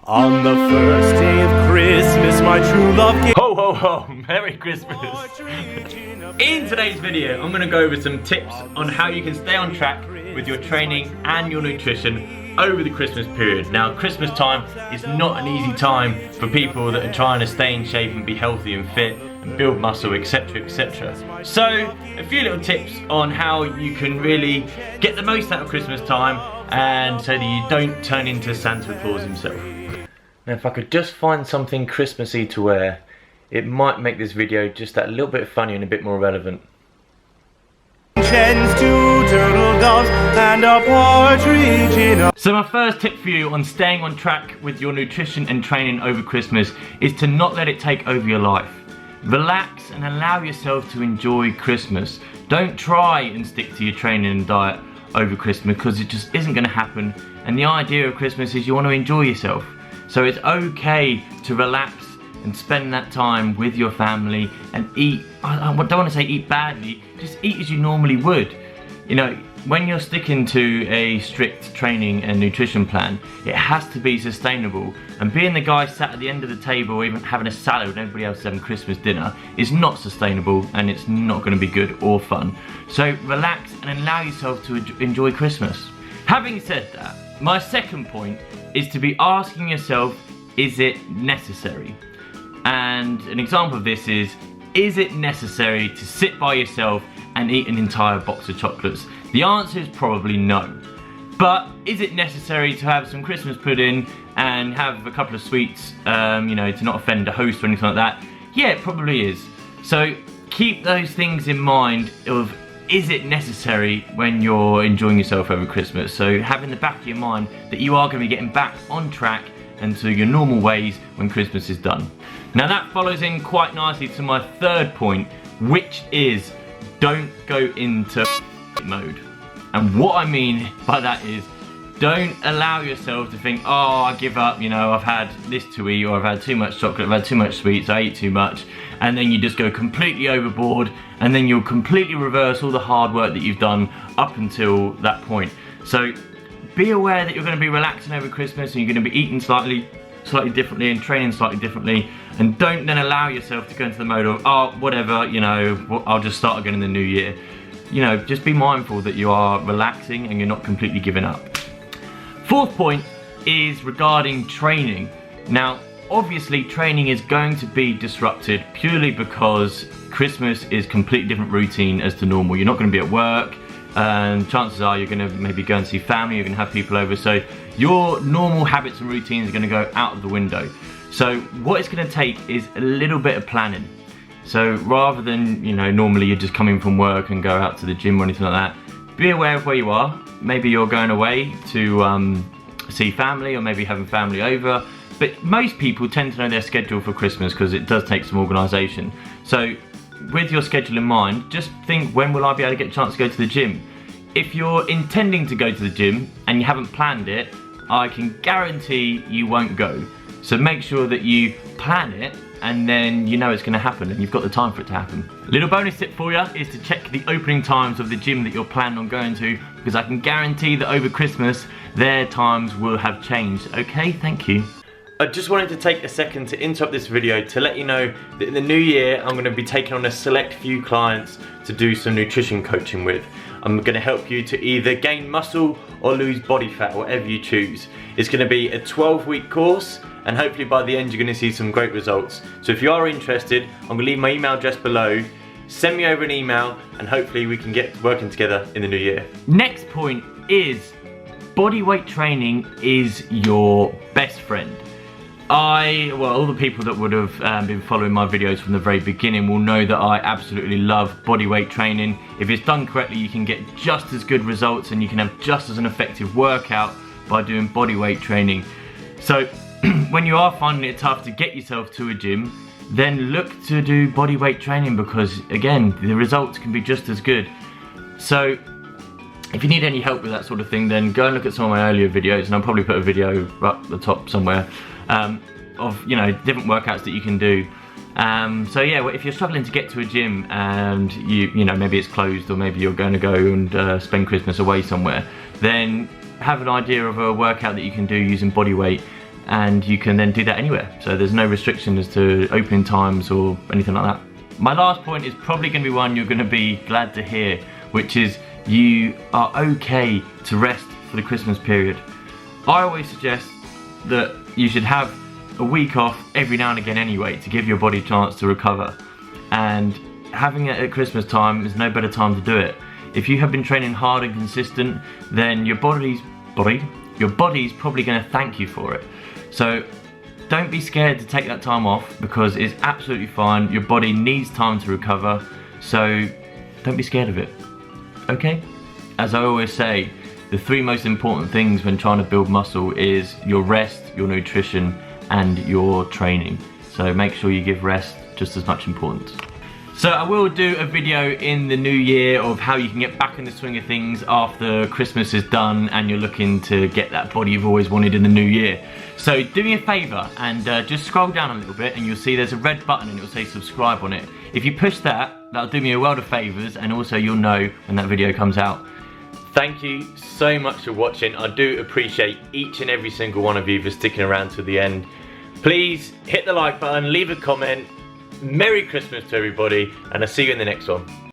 On the first day of Christmas, my true love gave... Ho ho ho! Merry Christmas! In today's video, I'm going to go over some tips on how you can stay on track with your training and your nutrition over the Christmas period. Now, Christmas time is not an easy time for people that are trying to stay in shape and be healthy and fit and build muscle, etc, etc. So, a few little tips on how you can really get the most out of Christmas time and so that you don't turn into Santa Claus himself. Now, if I could just find something Christmassy to wear, it might make this video just that little bit funny and a bit more relevant. So my first tip for you on staying on track with your nutrition and training over Christmas is to not let it take over your life. Relax and allow yourself to enjoy Christmas. Don't try and stick to your training and diet over Christmas because it just isn't going to happen, and the idea of Christmas is you want to enjoy yourself. So it's okay to relax and spend that time with your family and eat. I don't want to say eat badly, just eat as you normally would. You know, when you're sticking to a strict training and nutrition plan, it has to be sustainable. And being the guy sat at the end of the table, even having a salad when everybody else is having Christmas dinner, is not sustainable and it's not going to be good or fun. So relax and allow yourself to enjoy Christmas. Having said that, my second point is to be asking yourself, is it necessary? And an example of this is it necessary to sit by yourself and eat an entire box of chocolates? The answer is probably no. But is it necessary to have some Christmas pudding and have a couple of sweets, you know, to not offend a host or anything like that? Yeah, it probably is. So keep those things in mind of, is it necessary when you're enjoying yourself over Christmas? So have in the back of your mind that you are going to be getting back on track and to your normal ways when Christmas is done. Now that follows in quite nicely to my third point, which is don't go into mode. And what I mean by that is, don't allow yourself to think, oh, I give up, you know, I've had this to eat, or I've had too much chocolate, I've had too much sweets, I ate too much, and then you just go completely overboard, and then you'll completely reverse all the hard work that you've done up until that point. So be aware that you're going to be relaxing over Christmas and you're going to be eating slightly differently and training slightly differently, and don't then allow yourself to go into the mode of, oh, whatever, you know, I'll just start again in the new year. You know, just be mindful that you are relaxing and you're not completely giving up. Fourth point is regarding training. Now, obviously training is going to be disrupted purely because Christmas is a completely different routine as to normal. You're not going to be at work, and chances are you're going to maybe go and see family, you're going to have people over, so your normal habits and routines are going to go out of the window. So what it's going to take is a little bit of planning. So rather than, you know, normally you're just coming from work and go out to the gym or anything like that, be aware of where you are. Maybe you're going away to see family, or maybe having family over, but most people tend to know their schedule for Christmas because it does take some organisation. So with your schedule in mind, just think, when will I be able to get a chance to go to the gym? If you're intending to go to the gym and you haven't planned it, I can guarantee you won't go. So make sure that you plan it, and then you know it's going to happen and you've got the time for it to happen. A little bonus tip for you is to check the opening times of the gym that you're planning on going to, because I can guarantee that over Christmas their times will have changed. Okay, thank you. I just wanted to take a second to interrupt this video to let you know that in the new year I'm going to be taking on a select few clients to do some nutrition coaching with. I'm going to help you to either gain muscle or lose body fat, whatever you choose. It's going to be a 12-week course, and hopefully by the end you're going to see some great results. So if you are interested, I'm going to leave my email address below. Send me over an email and hopefully we can get working together in the new year. Next point is bodyweight training is your best friend. Well, all the people that would have been following my videos from the very beginning will know that I absolutely love bodyweight training. If it's done correctly, you can get just as good results and you can have just as an effective workout by doing bodyweight training. So when you are finding it tough to get yourself to a gym, then look to do bodyweight training, because again, the results can be just as good. So if you need any help with that sort of thing, then go and look at some of my earlier videos, and I'll probably put a video up the top somewhere of, you know, different workouts that you can do. So yeah, well, if you're struggling to get to a gym and you know, maybe it's closed, or maybe you're going to go and spend Christmas away somewhere, then have an idea of a workout that you can do using body weight and you can then do that anywhere. So there's no restriction as to opening times or anything like that. My last point is probably going to be one you're going to be glad to hear, which is you are okay to rest for the Christmas period. I always suggest that you should have a week off every now and again anyway to give your body a chance to recover, and having it at Christmas time is no better time to do it. If you have been training hard and consistent, then your body's probably going to thank you for it. So don't be scared to take that time off, because it's absolutely fine. Your body needs time to recover, so don't be scared of it, okay? As I always say, the three most important things when trying to build muscle is your rest, your nutrition, and your training. So make sure you give rest just as much importance. So I will do a video in the new year of how you can get back in the swing of things after Christmas is done and you're looking to get that body you've always wanted in the new year. So do me a favour and just scroll down a little bit, and you'll see there's a red button and it'll say subscribe on it. If you push that, that'll do me a world of favours, and also you'll know when that video comes out. Thank you so much for watching. I do appreciate each and every single one of you for sticking around to the end. Please hit the like button, leave a comment. Merry Christmas to everybody, and I'll see you in the next one.